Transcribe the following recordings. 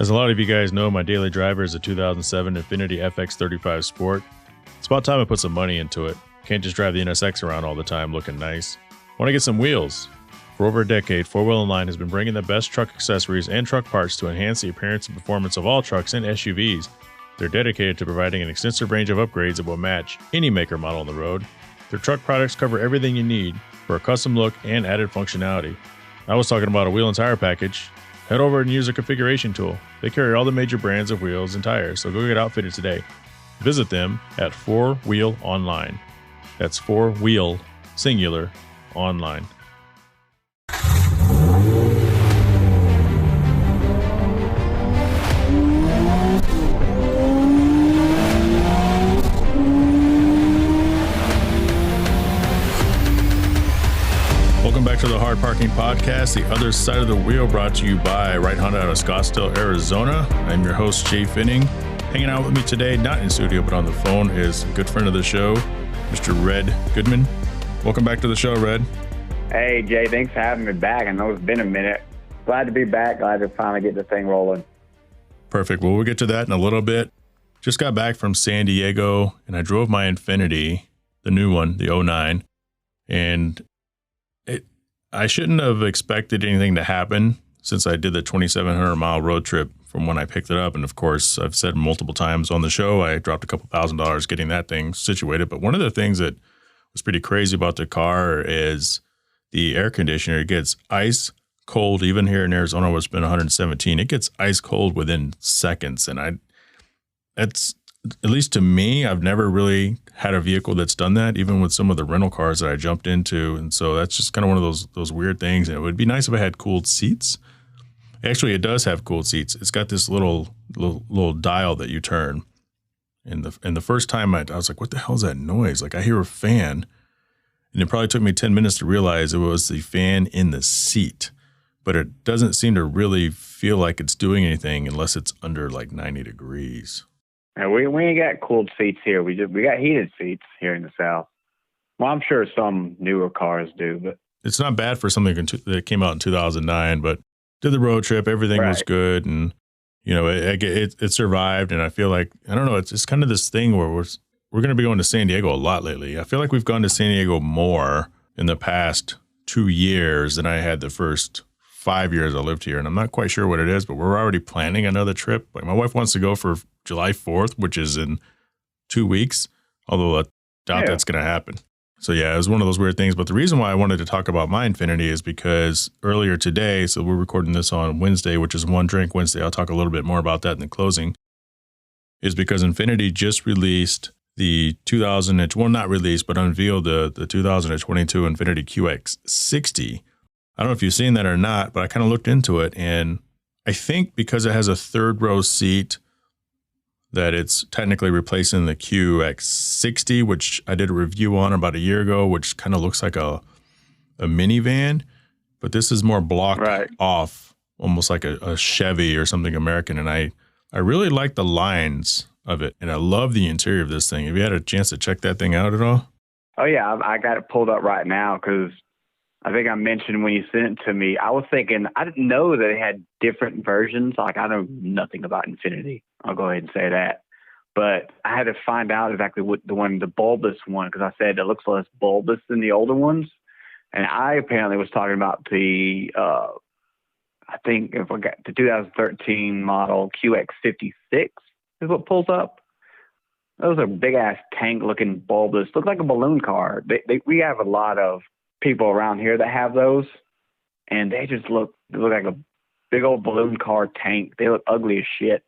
As a lot of you guys know, my daily driver is a 2007 Infiniti FX35 Sport. It's about time I put some money into it. Can't just drive the NSX around all the time looking nice. Want to get some wheels? For over a decade, 4Wheel & Line has been bringing the best truck accessories and truck parts to enhance the appearance and performance of all trucks and SUVs. They're dedicated to providing an extensive range of upgrades that will match any make or model on the road. Their truck products cover everything you need for a custom look and added functionality. I was talking about a wheel and tire package. Head over and use a configuration tool. They carry all the major brands of wheels and tires, so go get outfitted today. Visit them at 4Wheel Online. That's 4Wheel, singular, online. Welcome back to the Hard Parking Podcast, the other side of the wheel, brought to you by Right Honda out of Scottsdale, Arizona. I'm your host, Jay Finning. Hanging out with me today, not in studio, but on the phone, is a good friend of the show, Mr. Red Goodman. Welcome back to the show, Red. Hey, Jay, thanks for having me back. I know it's been a minute. Glad to be back. Glad to finally get the thing rolling. Perfect. Well, we'll get to that in a little bit. Just got back from San Diego, and I drove my Infiniti, the new one, the 09, and I shouldn't have expected anything to happen since I did the 2,700-mile road trip from when I picked it up. And, of course, I've said multiple times on the show, I dropped a couple $1,000s getting that thing situated. But one of the things that was pretty crazy about the car is the air conditioner. It gets ice cold. Even here in Arizona, where it's been 117, it gets ice cold within seconds. And that's, at least to me, I've never really had a vehicle that's done that, even with some of the rental cars that I jumped into. And so that's just kind of one of those weird things. And it would be nice if I had cooled seats. Actually, it does have cooled seats. It's got this little dial that you turn. And the first time I was like, what the hell is that noise? Like, I hear a fan. And it probably took me 10 minutes to realize it was the fan in the seat. But it doesn't seem to really feel like it's doing anything unless it's under like 90 degrees. We ain't got cooled seats here. We got heated seats here in the South. Well, I'm sure some newer cars do, but it's not bad for something that came out in 2009. But did the road trip, everything was good, and you know it survived. And I feel like, I don't know, it's kind of this thing where we're going to be going to San Diego a lot lately. I feel like we've gone to San Diego more in the past 2 years than I had the first 5 years I lived here, and I'm not quite sure what it is, but we're already planning another trip. Like, my wife wants to go for July 4th, which is in 2 weeks, although I doubt that's going to happen. So yeah, it was one of those weird things. But the reason why I wanted to talk about my Infiniti is because earlier today, so we're recording this on Wednesday, which is One Drink Wednesday. I'll talk a little bit more about that in the closing, is because Infiniti just released the unveiled the 2022 Infiniti QX60. I don't know if you've seen that or not, but I kind of looked into it, and I think because it has a third row seat that it's technically replacing the QX60, which I did a review on about a year ago, which kind of looks like a minivan, but this is more blocked off, almost like a Chevy or something American. And I really like the lines of it, and I love the interior of this thing. Have you had a chance to check that thing out at all? Oh yeah, I got it pulled up right now because I think I mentioned when you sent it to me, I was thinking, I didn't know that they had different versions. Like, I know nothing about Infiniti. I'll go ahead and say that. But I had to find out exactly what the bulbous one, because I said it looks less bulbous than the older ones. And I apparently was talking about the, I think if I got the 2013 model QX56 is what pulls up. Those are big ass tank looking bulbous. Look like a balloon car. We have a lot of people around here that have those, and they just look like a big old balloon car tank. They look ugly as shit.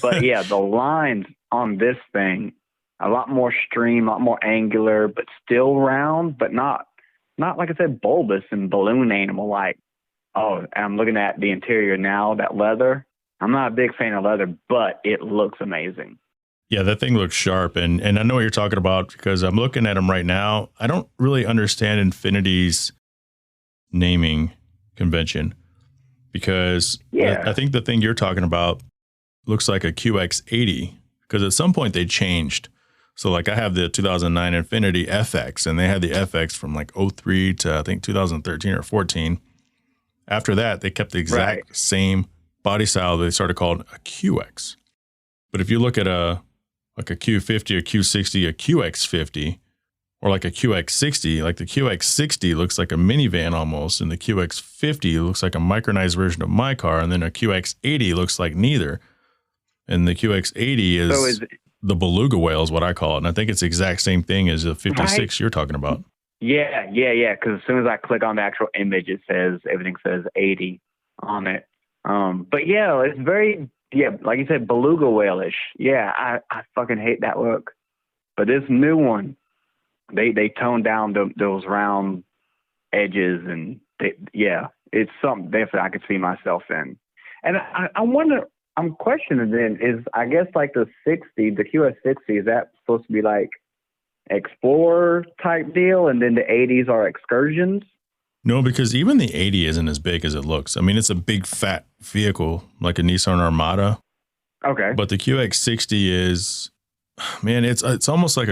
But yeah, the lines on this thing, a lot more stream, a lot more angular, but still round, but not like I said, bulbous and balloon animal like. Oh, I'm looking at the interior now, that leather. I'm not a big fan of leather, but it looks amazing. Yeah, that thing looks sharp, and I know what you're talking about because I'm looking at them right now. I don't really understand Infiniti's naming convention because I think the thing you're talking about looks like a QX80 because at some point they changed. So like I have the 2009 Infiniti FX, and they had the FX from like 03 to I think 2013 or 14. After that, they kept the exact same body style, they started calling a QX. But if you look at a Q50, a Q60, a QX50, or like a QX60, like the QX60 looks like a minivan almost, and the QX50 looks like a micronized version of my car, and then a QX80 looks like neither. And the QX80 is the beluga whale is what I call it. And I think it's the exact same thing as the 56 you're talking about. Yeah. Because as soon as I click on the actual image, everything says 80 on it. But yeah, it's very, like you said, beluga whale-ish. Yeah, I fucking hate that look. But this new one, they toned down those round edges, and it's something definitely I could see myself in. And I wonder, I'm questioning then, is I guess like the QX60, is that supposed to be like Explorer type deal, and then the 80s are excursions? No, because even the 80 isn't as big as it looks. I mean, it's a big fat vehicle like a Nissan Armada. Okay. But the QX60 is, man, it's almost like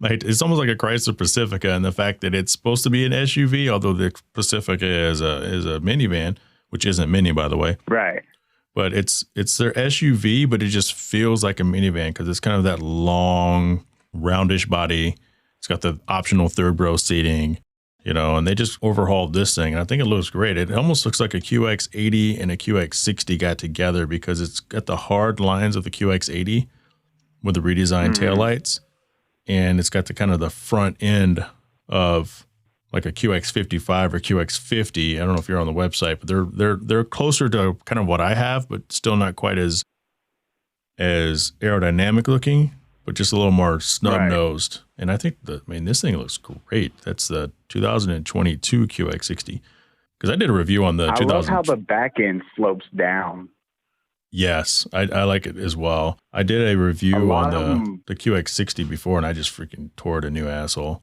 it's almost like a Chrysler Pacifica, and the fact that it's supposed to be an SUV, although the Pacifica is a minivan, which isn't mini, by the way. Right. But it's their SUV, but it just feels like a minivan because it's kind of that long, roundish body. It's got the optional third row seating, and they just overhauled this thing. And I think it looks great. It almost looks like a QX80 and a QX60 got together because it's got the hard lines of the QX80 with the redesigned taillights. And it's got the kind of the front end of like a QX55 or QX50. I don't know if you're on the website, but they're closer to kind of what I have, but still not quite as aerodynamic looking, but just a little more snub nosed. Right. And I think this thing looks great. That's the 2022 QX60. Because I did a review on the 2000. I love how the back end slopes down. Yes, I like it as well. I did a review on the QX60 before, and I just freaking tore it a new asshole.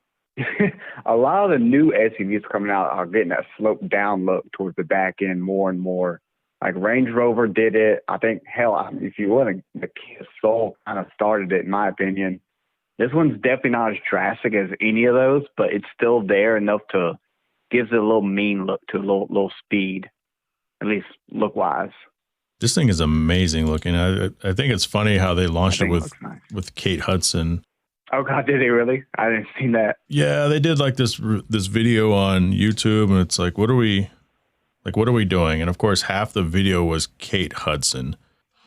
A lot of the new SUVs coming out are getting that slope down look towards the back end more and more. Like Range Rover did it. I think, if you want, the Kia Soul kind of started it, in my opinion. This one's definitely not as drastic as any of those, but it's still there enough to gives it a little mean look to a little speed, at least look-wise. This thing is amazing looking. I think it's funny how they launched it with Kate Hudson. Oh God, did they really? I didn't see that. Yeah, they did like this video on YouTube, and it's like, what are we doing? And of course, half the video was Kate Hudson,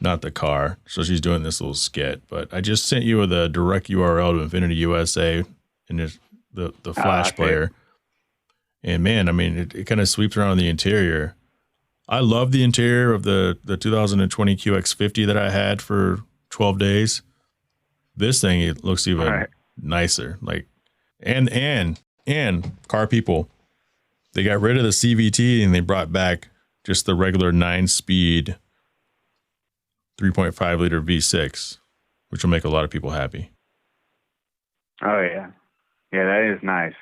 not the car. So she's doing this little skit. But I just sent you the direct URL to Infiniti USA and the Flash player. And man, I mean, it kind of sweeps around the interior. I love the interior of the 2020 QX50 that I had for 12 days. This thing, it looks even nicer. Like, and car people, they got rid of the CVT and they brought back just the regular 9-speed 3.5 liter V6, which will make a lot of people happy. Oh yeah, that is nice.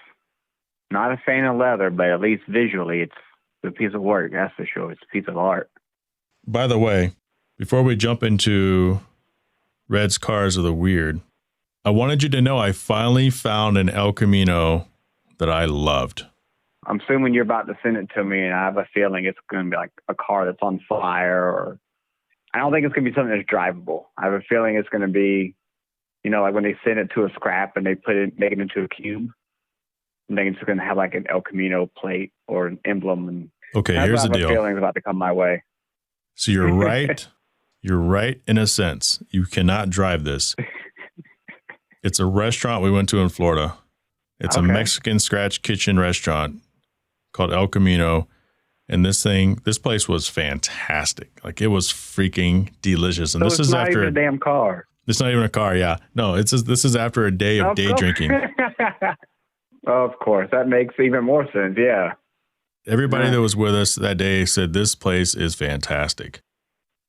Not a fan of leather, but at least visually, it's a piece of work. That's for sure. It's a piece of art. By the way, before we jump into Red's Cars of the Weird, I wanted you to know I finally found an El Camino that I loved. I'm assuming you're about to send it to me, and I have a feeling it's going to be like a car that's on fire, or I don't think it's going to be something that's drivable. I have a feeling it's going to be, like when they send it to a scrap and they make it into a cube. I think it's going to have like an El Camino plate or an emblem. And okay, here's the deal. I have a feeling it's about to come my way. So you're right. You're right in a sense. You cannot drive this. It's a restaurant we went to in Florida. It's a Mexican scratch kitchen restaurant called El Camino. And this place was fantastic. Like, it was freaking delicious. And so this is not after even a damn car. It's not even a car. Yeah. No, this is after a day of day drinking. Of course. That makes even more sense. Yeah. Everybody that was with us that day said this place is fantastic.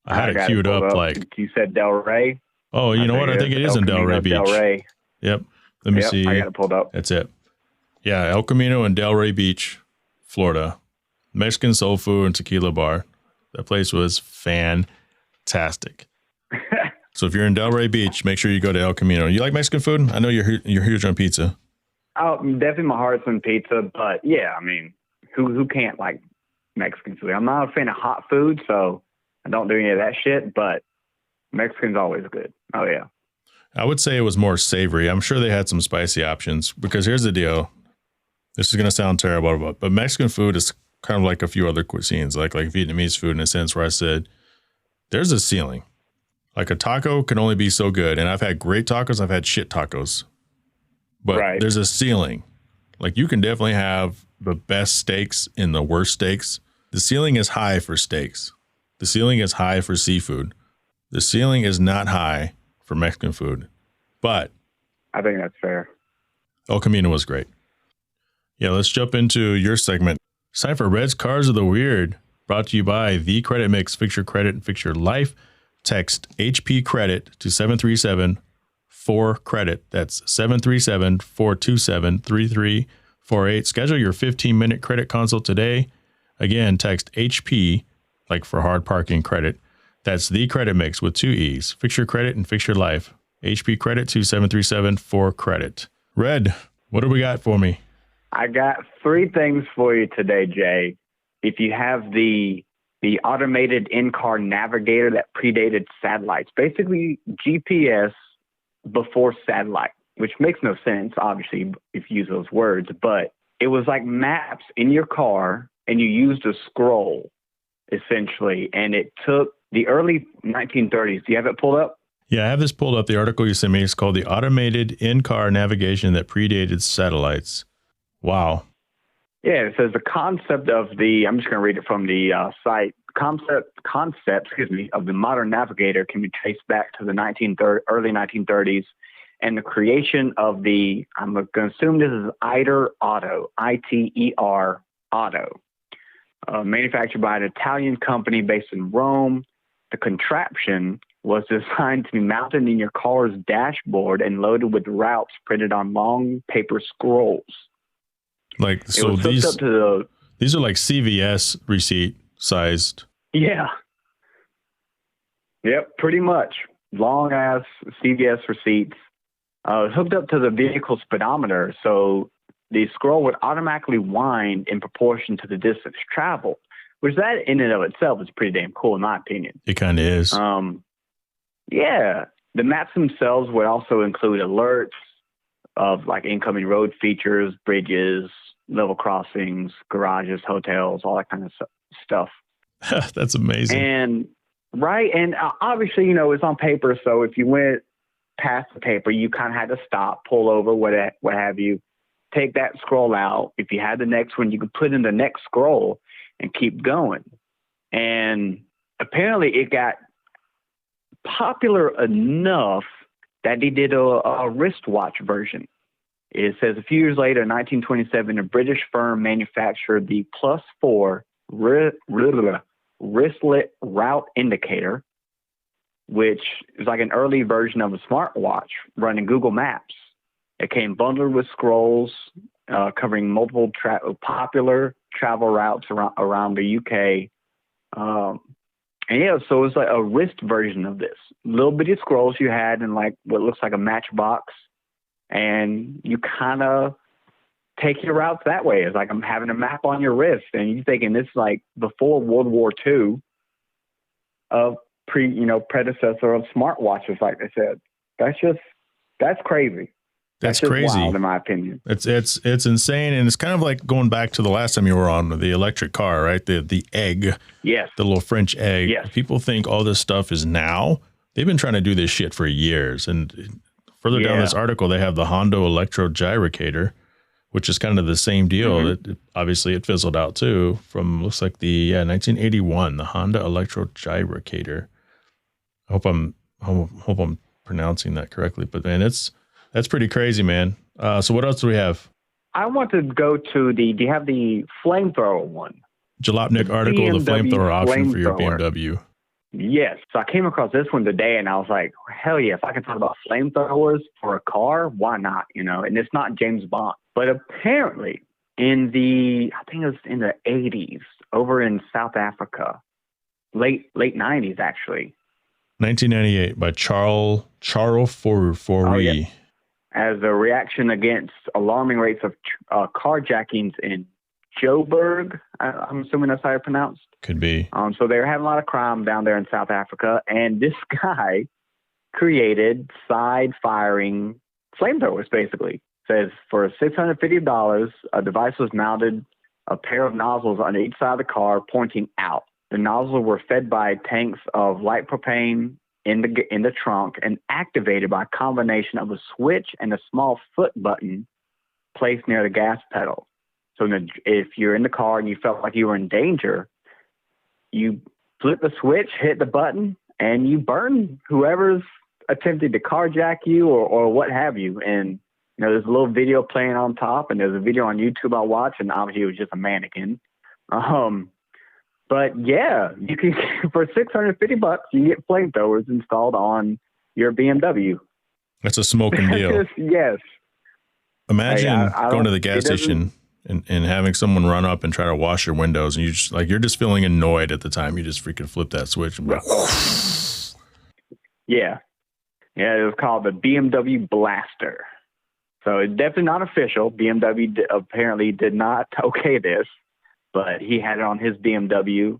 I had it queued up like. You said Del Rey? Oh, you know what? I think it is in Del Rey Beach. Del Rey. Yep. Let me see. I got it pulled up. That's it. Yeah. El Camino and Del Rey Beach, Florida. Mexican soul food and tequila bar. That place was fantastic. So if you're in Del Rey Beach, make sure you go to El Camino. You like Mexican food? I know you're huge on pizza. Oh, definitely my heart's on pizza, but yeah, I mean, who can't like Mexican food? I'm not a fan of hot food, so I don't do any of that shit, but Mexican's always good. Oh, yeah. I would say it was more savory. I'm sure they had some spicy options because here's the deal. This is going to sound terrible, but Mexican food is kind of like a few other cuisines, like Vietnamese food in a sense where I said, there's a ceiling. Like a taco can only be so good. And I've had great tacos. I've had shit tacos. But there's a ceiling. Like you can definitely have the best steaks and the worst steaks. The ceiling is high for steaks. The ceiling is high for seafood. The ceiling is not high for Mexican food. But I think that's fair. El Camino was great. Yeah, let's jump into your segment. It's time for Red's Cars of the Weird, brought to you by The Credit Mix. Fix your credit and fix your life. Text HP Credit to 737-4CREDIT. That's 737-427-3348. Schedule your 15-minute credit consult today. Again, text HP, like for hard parking credit. That's The Credit Mix with 2 E's. Fix your credit and fix your life. HP Credit to 737-4CREDIT. Red, what do we got for me? I got 3 things for you today, Jay. If you have the automated in-car navigator that predated satellites, basically GPS before satellite, which makes no sense, obviously, if you use those words, but it was like maps in your car and you used a scroll, essentially, and it took the early 1930s. Do you have it pulled up? Yeah, I have this pulled up. The article you sent me is called The Automated In-Car Navigation That Predated Satellites. Wow. Yeah, it says the concept of I'm just going to read it from the site. Concept, of the modern navigator can be traced back to the early 1930s and the creation of I'm going to assume this is ITER Auto, ITER Auto, manufactured by an Italian company based in Rome. The contraption was designed to be mounted in your car's dashboard and loaded with routes printed on long paper scrolls. Like, so these are like CVS receipt sized. Yeah. Yep, pretty much. Long ass CVS receipts. Hooked up to the vehicle speedometer, so the scroll would automatically wind in proportion to the distance traveled, which that in and of itself is pretty damn cool in my opinion. It kind of is. Yeah. The maps themselves would also include alerts of like incoming road features, bridges, level crossings, garages, hotels, all that kind of stuff. That's amazing. And obviously, it's on paper. So if you went past the paper, you kind of had to stop, pull over, what have you, take that scroll out. If you had the next one, you could put in the next scroll and keep going. And apparently it got popular enough that they did a wristwatch version. It says a few years later, in 1927, a British firm manufactured the Plus 4 wristlet route indicator, which is like an early version of a smartwatch running Google Maps. It came bundled with scrolls covering multiple popular travel routes around the UK. And yeah, so it was like a wrist version of this. Little bitty scrolls you had in like what looks like a matchbox, and you kind of take your routes that way. It's like I'm having a map on your wrist, and you're thinking this is like before World War II, of predecessor of smartwatches, like I said. That's crazy. That's just crazy, wild, in my opinion. It's insane, and it's kind of like going back to the last time you were on the electric car, right? The egg, yes, the little French egg. Yes. People think all this stuff is now. They've been trying to do this shit for years. And further down this article, they have the Honda electro gyrocator, which is kind of the same deal. Mm-hmm. Obviously, it fizzled out too. From looks like the 1981, the Honda electro gyrocator. I hope I'm pronouncing that correctly, but man, that's pretty crazy, man. So what else do we have? I want to go to do you have the flamethrower one? Jalopnik article, the flamethrower option for your BMW. Yes. So I came across this one today and I was like, hell yeah, if I can talk about flamethrowers for a car, why not? And it's not James Bond. But apparently I think it was in the 80s over in South Africa, late 90s actually. 1998 by Charles Forey. Oh, yeah. As a reaction against alarming rates of carjackings in Joburg. I'm assuming that's how it's pronounced. Could be. So they were having a lot of crime down there in South Africa, and this guy created side-firing flamethrowers, basically. Says for $650, a device was mounted, a pair of nozzles on each side of the car pointing out. The nozzles were fed by tanks of light propane in the trunk and activated by a combination of a switch and a small foot button placed near the gas pedal. So if you're in the car and you felt like you were in danger, you flip the switch, hit the button, and you burn whoever's attempted to carjack you or what have you. And there's a little video playing on top, and there's a video on YouTube I watched, and obviously it was just a mannequin. But yeah, you can for $650 you get flamethrowers installed on your BMW. That's a smoking deal. Yes. Imagine going to the gas station and having someone run up and try to wash your windows, and you're just feeling annoyed at the time. You just freaking flip that switch and Yeah. Yeah, it was called the BMW Blaster. So it's definitely not official. BMW apparently did not okay this, but he had it on his BMW,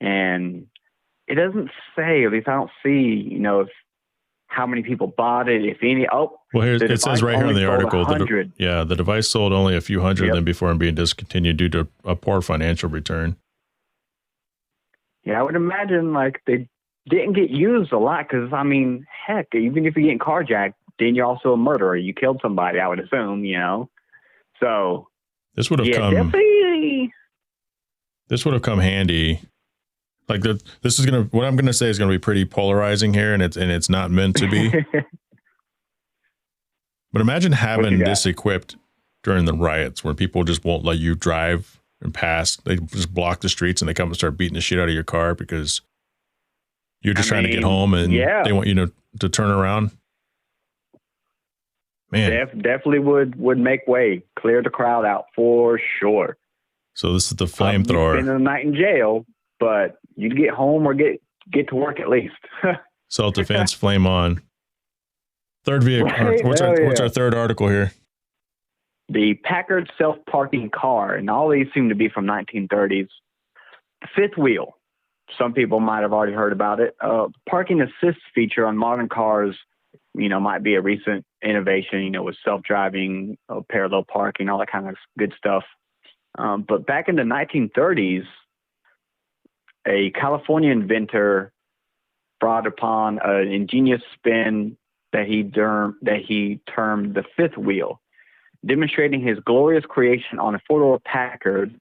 and it doesn't say, at least I don't see, if how many people bought it, if any. Oh, well, it says right here in the article, the device sold only a few hundred then before being discontinued due to a poor financial return. Yeah, I would imagine they didn't get used a lot because, heck, even if you're getting carjacked, then you're also a murderer. You killed somebody, I would assume, So this would have definitely. This would have come handy. What I'm gonna say is gonna be pretty polarizing here, and it's not meant to be. But imagine having this equipped during the riots where people just won't let you drive and pass. They just block the streets and they come and start beating the shit out of your car because you're just trying to get home and they want you to turn around. Man, definitely would make way, clear the crowd out for sure. So this is the flamethrower. You'd spend the night in jail, but you'd get home or get to work at least. Self-defense, flame on. Third vehicle. Right? What's our third article here? The Packard self-parking car, and all these seem to be from 1930s. The fifth wheel. Some people might have already heard about it. Parking assist feature on modern cars, might be a recent innovation, with self-driving, parallel parking, all that kind of good stuff. But back in the 1930s, a California inventor brought upon an ingenious spin that he termed the fifth wheel, demonstrating his glorious creation on a four-door Packard.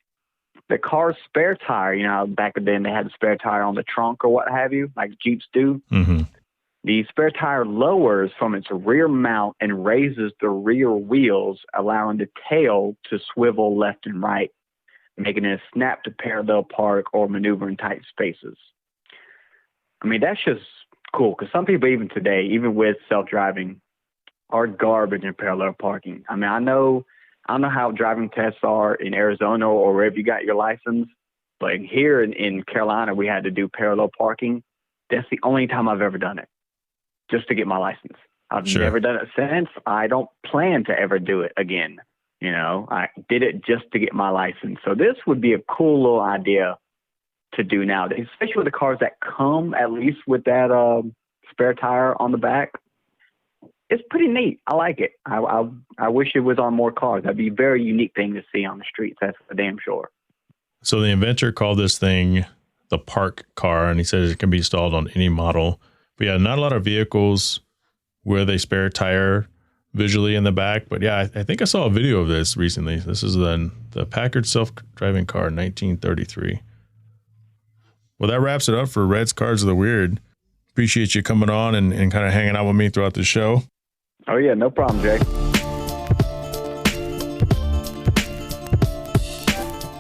The car's spare tire, back then they had a spare tire on the trunk or what have you, like Jeeps do. Mm-hmm. The spare tire lowers from its rear mount and raises the rear wheels, allowing the tail to swivel left and right, making it a snap to parallel park or maneuver in tight spaces. That's just cool because some people even today, even with self-driving, are garbage in parallel parking. I know how driving tests are in Arizona or wherever you got your license, but here in Carolina, we had to do parallel parking. That's the only time I've ever done it, just to get my license. I've never done it since. I don't plan to ever do it again. I did it just to get my license. So this would be a cool little idea to do nowadays, especially with the cars that come at least with that spare tire on the back. It's pretty neat. I like it. I wish it was on more cars. That'd be a very unique thing to see on the streets. That's for damn sure. So the inventor called this thing the park car, and he says it can be installed on any model. But yeah, not a lot of vehicles with a spare tire visually in the back. But yeah, I think I saw a video of this recently. This is the Packard self-driving car, 1933. Well, that wraps it up for Red's Cards of the Weird. Appreciate you coming on and kind of hanging out with me throughout the show. Oh, yeah, no problem, Jay.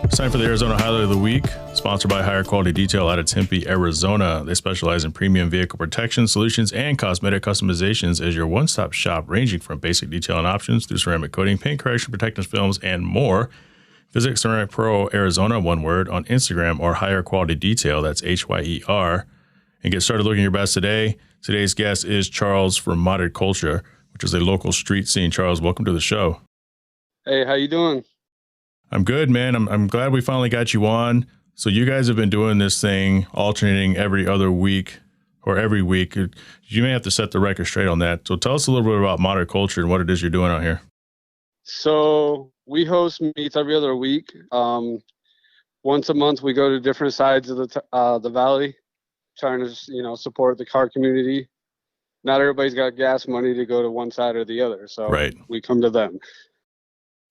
It's time for the Arizona Highlight of the Week, sponsored by Higher Quality Detail out of Tempe, Arizona. They specialize in premium vehicle protection solutions and cosmetic customizations as your one-stop shop, ranging from basic detailing options through ceramic coating, paint correction, protective films, and more. Visit Ceramic Pro Arizona, one word, on Instagram or Higher Quality Detail, that's HYER, and get started looking your best today. Today's guest is Charles from Modded Kulture, which is a local street scene. Charles, welcome to the show. Hey, how you doing? I'm good, man. I'm glad we finally got you on. So you guys have been doing this thing alternating every other week or every week. You may have to set the record straight on that. So tell us a little bit about Modern Culture and what it is you're doing out here. So we host meets every other week. Once a month, we go to different sides of the valley, trying to support the car community. Not everybody's got gas money to go to one side or the other, so Right. we come to them.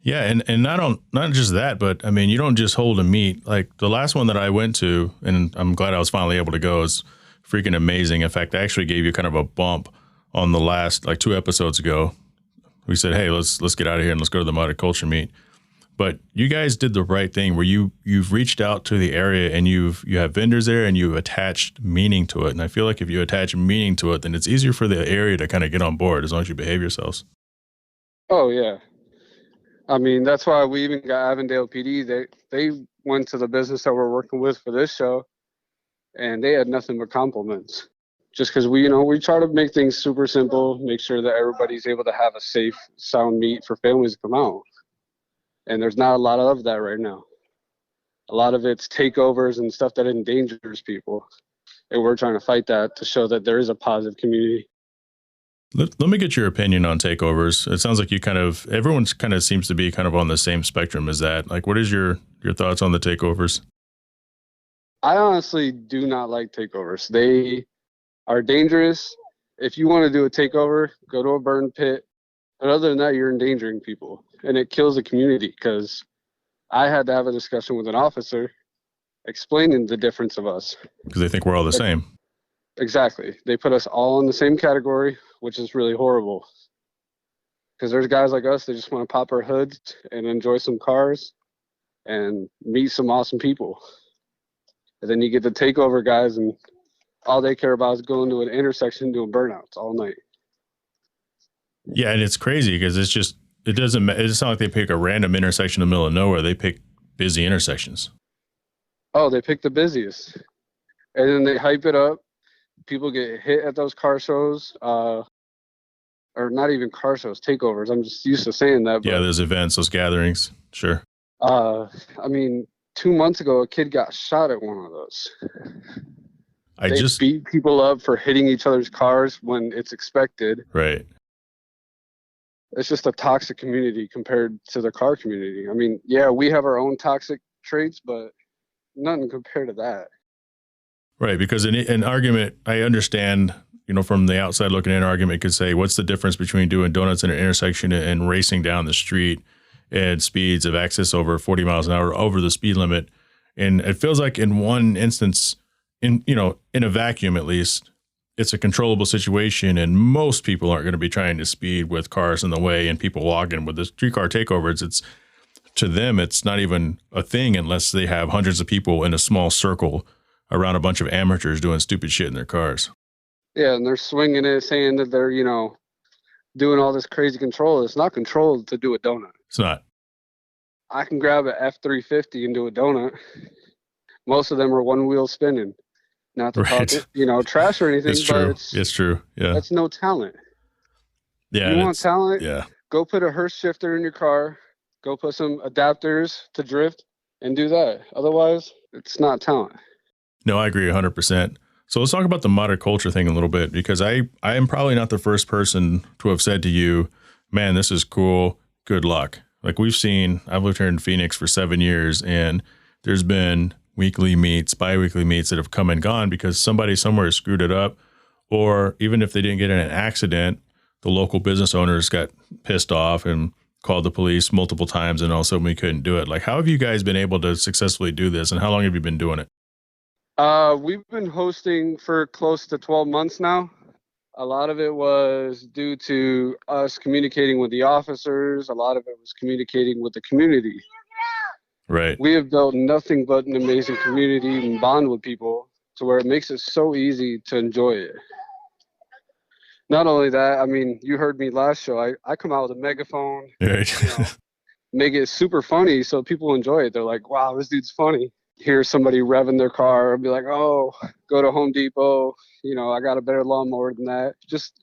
Yeah, and not just that, but I mean, you don't just hold a meet. Like the last one that I went to, and I'm glad I was finally able to go, is freaking amazing. In fact, I actually gave you kind of a bump on the last, like 2 episodes ago. We said, hey, let's get out of here and let's go to the Modern Culture meet. But you guys did the right thing where you've reached out to the area and you have vendors there and you've attached meaning to it. And I feel like if you attach meaning to it, then it's easier for the area to kind of get on board as long as you behave yourselves. Oh yeah, I mean that's why we even got Avondale PD. They went to the business that we're working with for this show, and they had nothing but compliments. Just because we try to make things super simple, make sure that everybody's able to have a safe, sound meet for families to come out. And there's not a lot of that right now. A lot of it's takeovers and stuff that endangers people. And we're trying to fight that to show that there is a positive community. Let me get your opinion on takeovers. It sounds like everyone's kind of seems to be kind of on the same spectrum as that. Like, what is your thoughts on the takeovers? I honestly do not like takeovers. They are dangerous. If you want to do a takeover, go to a burn pit. But other than that, you're endangering people. And it kills the community because I had to have a discussion with an officer explaining the difference of us. Because they think we're all the same. Exactly. They put us all in the same category, which is really horrible. Because there's guys like us that just want to pop our hoods and enjoy some cars and meet some awesome people. And then you get the takeover guys and all they care about is going to an intersection doing burnouts all night. Yeah, and it's crazy because it doesn't matter. It's not like they pick a random intersection in the middle of nowhere. They pick busy intersections. Oh, they pick the busiest. And then they hype it up. People get hit at those car shows. Or not even car shows, takeovers. I'm just used to saying that. But, yeah, those events, those gatherings. Sure. I mean, 2 months ago, a kid got shot at one of those. They beat people up for hitting each other's cars when it's expected. Right. It's just a toxic community compared to the car community. I mean, yeah, we have our own toxic traits, but nothing compared to that. Right, because an argument, I understand, from the outside looking in, an argument could say, what's the difference between doing donuts in an intersection and racing down the street at speeds of excess over 40 miles an hour over the speed limit? And it feels like in one instance, in a vacuum at least, it's a controllable situation, and most people aren't going to be trying to speed with cars in the way and people walking. With the streetcar takeovers, it's to them, it's not even a thing unless they have hundreds of people in a small circle around a bunch of amateurs doing stupid shit in their cars. Yeah, and they're swinging it, saying that they're, doing all this crazy control. It's not controlled to do a donut. It's not. I can grab an F350 and do a donut. Most of them are one wheel spinning. Not to talk, trash or anything, it's true. But it's true. Yeah. That's no talent. Yeah. You want talent? Yeah. Go put a Hurst shifter in your car. Go put some adapters to drift and do that. Otherwise, it's not talent. No, I agree 100%. So let's talk about the Modern Culture thing a little bit, because I am probably not the first person to have said to you, man, this is cool. Good luck. Like I've lived here in Phoenix for 7 years, and there's been weekly meets, bi-weekly meets that have come and gone because somebody somewhere screwed it up. Or even if they didn't get in an accident, the local business owners got pissed off and called the police multiple times, and all of a sudden we couldn't do it. Like, how have you guys been able to successfully do this, and how long have you been doing it? We've been hosting for close to 12 months now. A lot of it was due to us communicating with the officers. A lot of it was communicating with the community. Right. We have built nothing but an amazing community and bond with people to where it makes it so easy to enjoy it. Not only that, I mean, you heard me last show. I come out with a megaphone, right. Make it super funny so people enjoy it. They're like, wow, this dude's funny. Hear somebody revving their car, I'll be like, oh, go to Home Depot. I got a better lawnmower than that. Just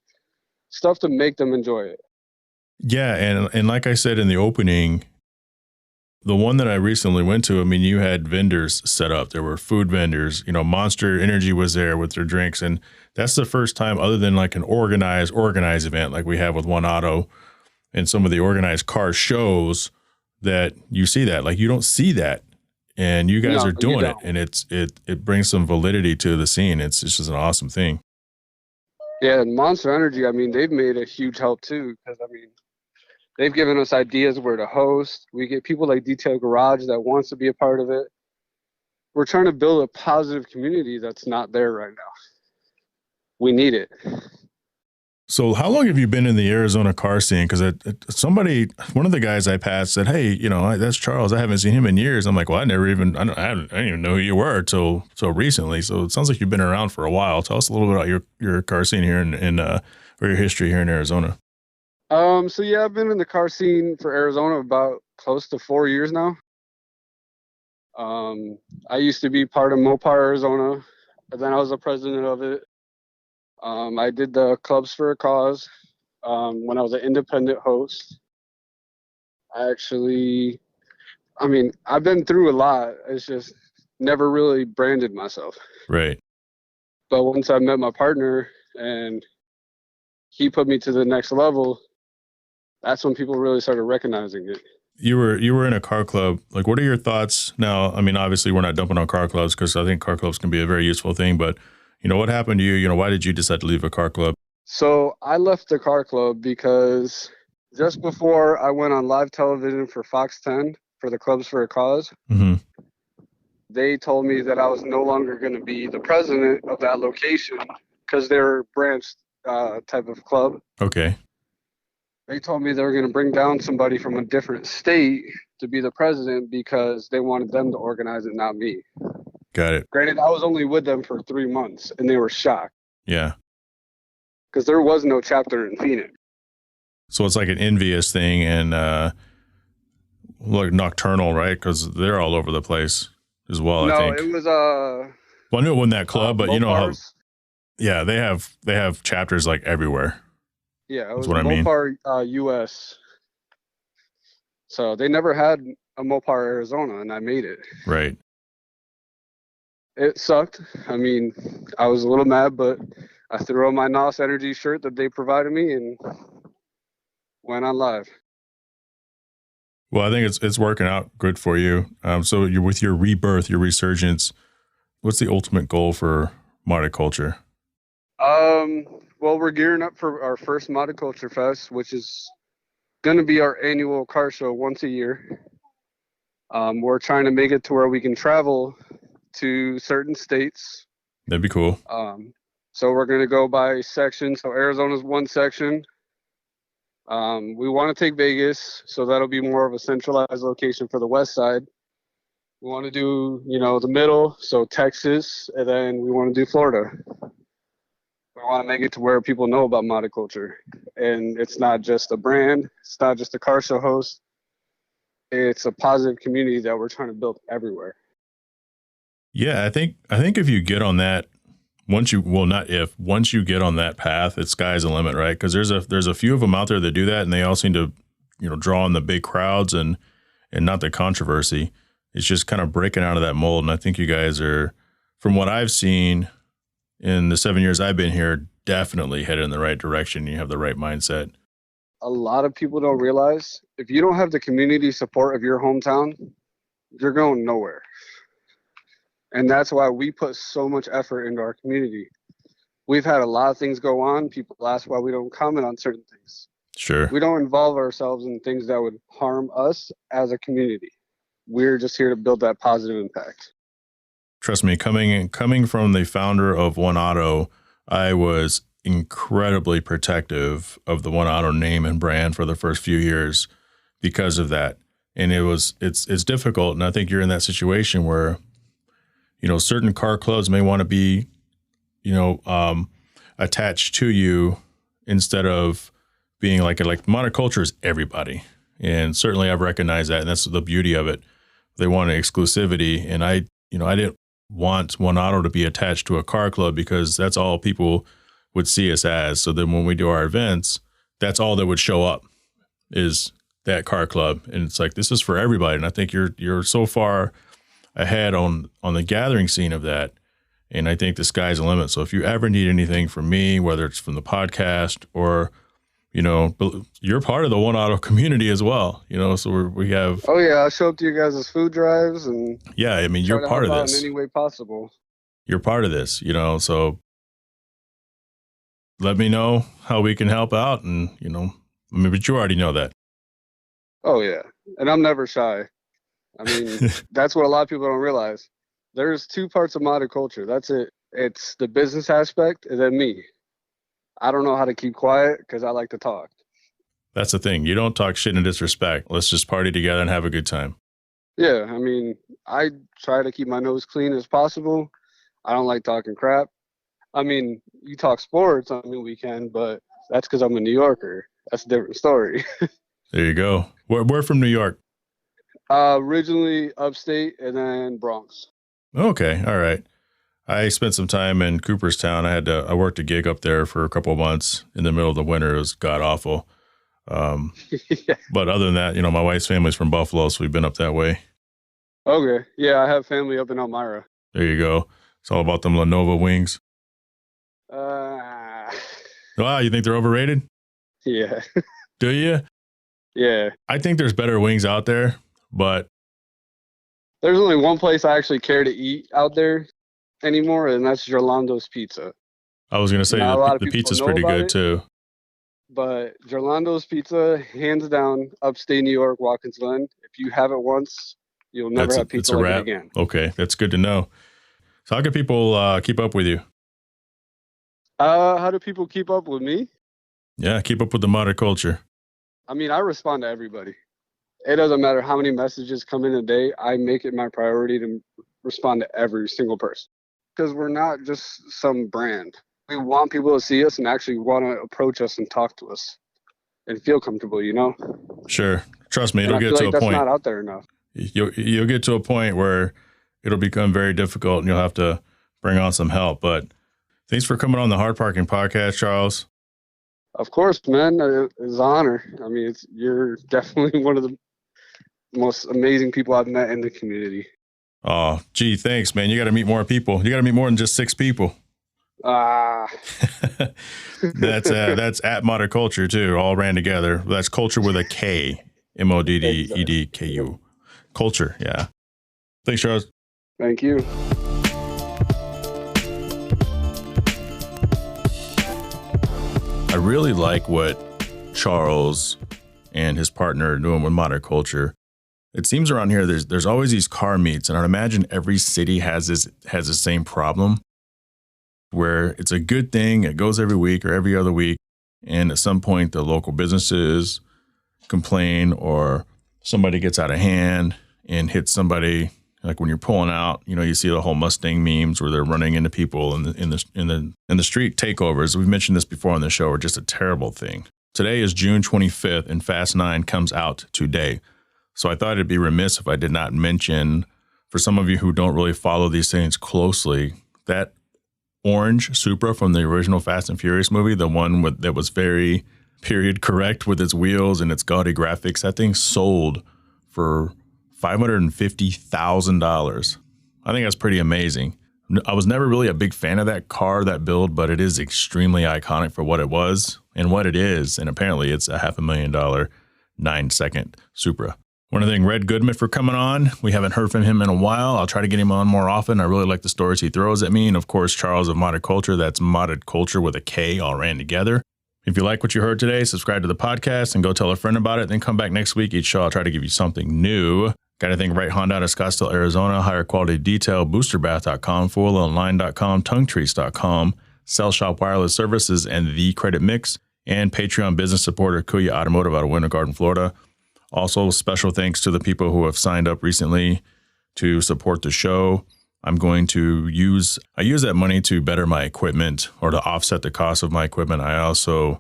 stuff to make them enjoy it. Yeah, and like I said in the opening, The one that I recently went to, I mean, you had vendors set up. There were food vendors, you know, Monster Energy was there with their drinks. And that's the first time, other than like an organized event like we have with One Auto and some of the organized car shows, that you see that. Like, you don't see that. And you guys are doing it. And it brings some validity to the scene. It's just an awesome thing. Yeah, and Monster Energy, I mean, they've made a huge help too. Because, I mean, they've given us ideas where to host. We get people like Detail Garage that wants to be a part of it. We're trying to build a positive community that's not there right now. We need it. So how long have you been in the Arizona car scene? Because one of the guys I passed said, "Hey, you know, that's Charles. I haven't seen him in years." I'm like, "Well, I didn't even know who you were till so recently." So it sounds like you've been around for a while. Tell us a little bit about your car scene here or your history here in Arizona. So yeah, I've been in the car scene for Arizona about close to 4 years now. I used to be part of Mopar Arizona, and then I was the president of it. I did the Clubs for a Cause when I was an independent host. I've been through a lot. It's just never really branded myself. Right. But once I met my partner and he put me to the next level, that's when people really started recognizing it. You were in a car club. Like, what are your thoughts now? I mean, obviously we're not dumping on car clubs because I think car clubs can be a very useful thing, but you know, what happened to you? You know, why did you decide to leave a car club? So I left the car club because just before I went on live television for Fox 10 for the Clubs for a Cause, they told me that I was no longer going to be the president of that location because they're a branched type of club. Okay. They told me they were going to bring down somebody from a different state to be the president because they wanted them to organize it, not me. Got it. Granted, I was only with them for 3 months, and they were shocked. Yeah. Because there was no chapter in Phoenix. So it's like an envious thing and like Nocturnal, right? Because they're all over the place as well, no, I think. No, it was... well, I knew it wasn't that club, but you know how... Yeah, they have chapters like everywhere. Yeah, it was Mopar US. So they never had a Mopar Arizona, and I made it. Right. It sucked. I mean, I was a little mad, but I threw on my NOS Energy shirt that they provided me and went on live. Well, I think it's working out good for you. So you're with your rebirth, your resurgence. What's the ultimate goal for Motoculture? Well, we're gearing up for our first Motoculture Fest, which is going to be our annual car show once a year. We're trying to make it to where we can travel to certain states. That'd be cool. So we're going to go by section. So Arizona's one section. We want to take Vegas, so that'll be more of a centralized location for the west side. We want to do, the middle, so Texas, and then we want to do Florida. We want to make it to where people know about Motoculture. And it's not just a brand. It's not just a car show host. It's a positive community that we're trying to build everywhere. Yeah, I think if you get on that, once you get on that path, it's sky's the limit, right? Because there's a few of them out there that do that, and they all seem to, draw in the big crowds and not the controversy. It's just kind of breaking out of that mold. And I think you guys are, from what I've seen in the 7 years I've been here, definitely headed in the right direction. You have the right mindset. A lot of people don't realize if you don't have the community support of your hometown, you're going nowhere. And that's why we put so much effort into our community. We've had a lot of things go on. People ask why we don't comment on certain things. Sure. We don't involve ourselves in things that would harm us as a community. We're just here to build that positive impact. Trust me, coming from the founder of One Auto, I was incredibly protective of the One Auto name and brand for the first few years because of that. And it's difficult. And I think you're in that situation where, certain car clubs may want to be, attached to you instead of being like Motoculture is everybody. And certainly I've recognized that. And that's the beauty of it. They want an exclusivity. And I didn't want One Auto to be attached to a car club because that's all people would see us as. So then when we do our events, that's all that would show up is that car club. And it's like, this is for everybody. And I think you're so far ahead on the gathering scene of that. And I think the sky's the limit. So if you ever need anything from me, whether it's from the podcast or, you know, you're part of the One Auto community as well, you know, so we have. Oh yeah, I'll show up to you guys' food drives and. Yeah, I mean, you're part of this. In any way possible. You're part of this, you know, so let me know how we can help out. And, you know, I mean, but you already know that. Oh yeah, and I'm never shy. I mean, that's what a lot of people don't realize. There's two parts of modded culture. That's it. It's the business aspect and then me. I don't know how to keep quiet because I like to talk. That's the thing. You don't talk shit and disrespect. Let's just party together and have a good time. Yeah, I mean, I try to keep my nose clean as possible. I don't like talking crap. I mean, you talk sports on the weekend, but that's because I'm a New Yorker. That's a different story. There you go. We're from New York. Originally upstate and then Bronx. Okay. All right. I spent some time in Cooperstown. I worked a gig up there for a couple of months in the middle of the winter. It was god awful. Yeah. But other than that, you know, my wife's family's from Buffalo, so we've been up that way. Okay. Yeah, I have family up in Elmira. There you go. It's all about them Lenovo wings. Wow, you think they're overrated? Yeah. Do you? Yeah. I think there's better wings out there, but there's only one place I actually care to eat out there anymore, and that's Gerlando's Pizza. I was going to say the pizza's pretty good too. But Gerlando's Pizza, hands down, upstate New York, Watkins Glen. If you have it once, you'll never have pizza like it again. Okay, that's good to know. So how can people keep up with you? How do people keep up with me? Yeah, keep up with the modded culture. I mean, I respond to everybody. It doesn't matter how many messages come in a day. I make it my priority to respond to every single person. Because we're not just some brand. We want people to see us and actually want to approach us and talk to us and feel comfortable, you know? Sure. Trust me, it'll get to a point. That's not out there enough. You'll get to a point where it'll become very difficult and you'll have to bring on some help. But thanks for coming on the Hard Parking Podcast, Charles. Of course, man. It's an honor. I mean, you're definitely one of the most amazing people I've met in the community. Oh, gee, thanks, man. You got to meet more people. You got to meet more than just 6 people. That's at Modded Culture too. All ran together. That's Culture with a K. MODDEDKU. Culture. Yeah. Thanks, Charles. Thank you. I really like what Charles and his partner are doing with Modded Culture. It seems around here there's always these car meets, and I imagine every city has the same problem where it's a good thing. It goes every week or every other week, and at some point the local businesses complain or somebody gets out of hand and hits somebody. Like when you're pulling out, you know, you see the whole Mustang memes where they're running into people in the street takeovers. We've mentioned this before on the show, are just a terrible thing. Today is June 25th, and Fast 9 comes out today. So I thought it'd be remiss if I did not mention, for some of you who don't really follow these things closely, that orange Supra from the original Fast and Furious movie, the one that was very period correct with its wheels and its gaudy graphics, that thing sold for $550,000. I think that's pretty amazing. I was never really a big fan of that car, that build, but it is extremely iconic for what it was and what it is. And apparently it's a $500,000 9-second Supra. I want to thank Red Goodman for coming on. We haven't heard from him in a while. I'll try to get him on more often. I really like the stories he throws at me. And of course, Charles of Modded Culture. That's Modded Culture with a K, all ran together. If you like what you heard today, subscribe to the podcast and go tell a friend about it. Then come back next week. Each show, I'll try to give you something new. Got to thank Right Honda out of Scottsdale, Arizona, Higher Quality Detail, BoosterBath.com, FourWheelOnline.com, TongueTrees.com, Cell Shop Wireless Services, and The Credit Mix, and Patreon business supporter Kuya Automotive out of Winter Garden, Florida. Also, special thanks to the people who have signed up recently to support the show. I'm going to use that money to better my equipment or to offset the cost of my equipment. I also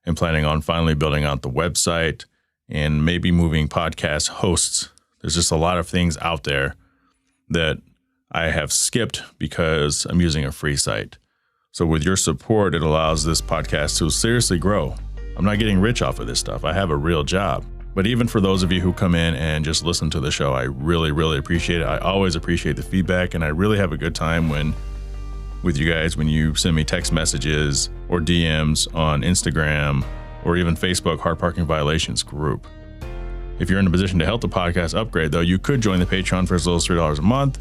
am planning on finally building out the website and maybe moving podcast hosts. There's just a lot of things out there that I have skipped because I'm using a free site. So with your support, it allows this podcast to seriously grow. I'm not getting rich off of this stuff. I have a real job. But even for those of you who come in and just listen to the show, I really, really appreciate it. I always appreciate the feedback, and I really have a good time with you guys when you send me text messages or DMs on Instagram or even Facebook Hard Parking Violations group. If you're in a position to help the podcast upgrade, though, you could join the Patreon for as little as $3 a month,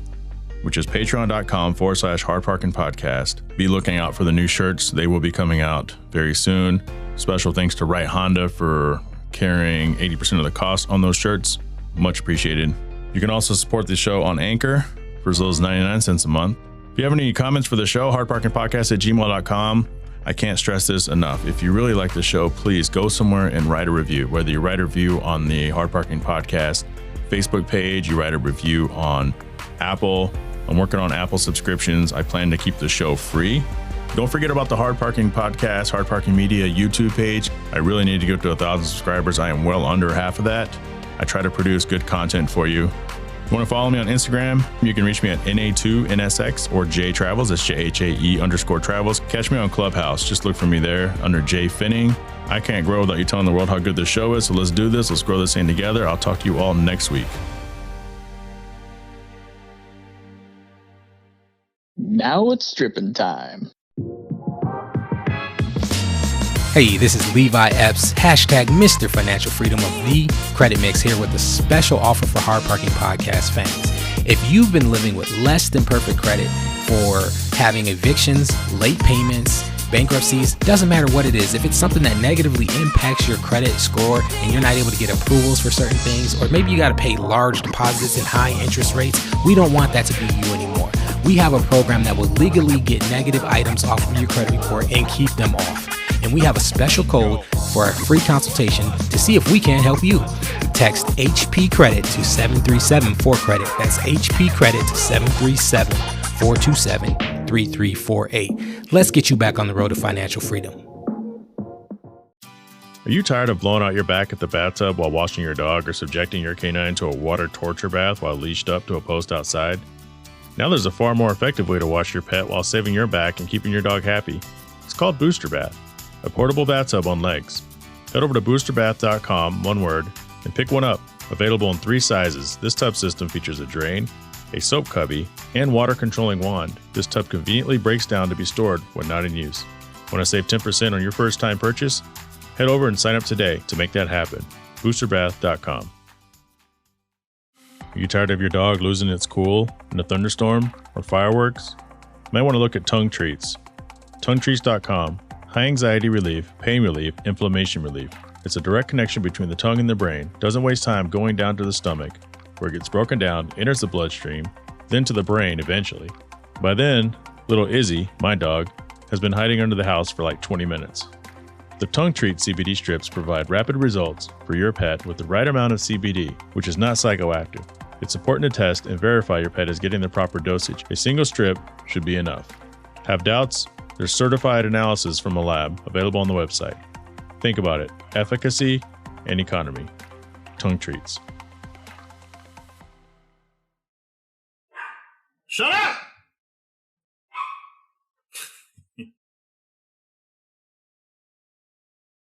which is patreon.com/HardParkingPodcast. Be looking out for the new shirts. They will be coming out very soon. Special thanks to Wright Honda for carrying 80% of the cost on those shirts. Much appreciated. You can also support the show on Anchor for as little as 99 cents a month. If you have any comments for the show, hardparkingpodcast@gmail.com. I can't stress this enough. If you really like the show, please go somewhere and write a review. Whether you write a review on the Hard Parking Podcast Facebook page, you write a review on Apple. I'm working on Apple subscriptions. I plan to keep the show free. Don't forget about the Hard Parking Podcast, Hard Parking Media YouTube page. I really need to get to 1,000 subscribers. I am well under half of that. I try to produce good content for you. If you want to follow me on Instagram, you can reach me at NA2NSX or JTravels. That's JHAE_travels. Catch me on Clubhouse. Just look for me there under Jay Finning. I can't grow without you telling the world how good this show is. So let's do this. Let's grow this thing together. I'll talk to you all next week. Now it's stripping time. Hey, this is Levi Epps, hashtag Mr. Financial Freedom of the Credit Mix, here with a special offer for Hard Parking Podcast fans. If you've been living with less than perfect credit for having evictions, late payments, bankruptcies, doesn't matter what it is. If it's something that negatively impacts your credit score and you're not able to get approvals for certain things, or maybe you got to pay large deposits and high interest rates, we don't want that to be you anymore. We have a program that will legally get negative items off of your credit report and keep them off. And we have a special code for a free consultation to see if we can help you. Text HP Credit to 737-4CREDIT. That's HP Credit to 737-427-3348. Let's get you back on the road to financial freedom. Are you tired of blowing out your back at the bathtub while washing your dog, or subjecting your canine to a water torture bath while leashed up to a post outside? Now there's a far more effective way to wash your pet while saving your back and keeping your dog happy. It's called Booster Bath, a portable bathtub on legs. Head over to boosterbath.com, one word, and pick one up. Available in 3 sizes, this tub system features a drain, a soap cubby, and water controlling wand. This tub conveniently breaks down to be stored when not in use. Want to save 10% on your first time purchase? Head over and sign up today to make that happen. Boosterbath.com. Are you tired of your dog losing its cool in a thunderstorm or fireworks? You might want to look at tongue treats. TongueTreats.com. High anxiety relief, pain relief, inflammation relief. It's a direct connection between the tongue and the brain. Doesn't waste time going down to the stomach, where it gets broken down, enters the bloodstream, then to the brain eventually. By then, little Izzy, my dog, has been hiding under the house for like 20 minutes. The Tongue Treat CBD strips provide rapid results for your pet with the right amount of CBD, which is not psychoactive. It's important to test and verify your pet is getting the proper dosage. A single strip should be enough. Have doubts? There's certified analysis from a lab available on the website. Think about it. Efficacy and economy. Tongue Treats. Shut up!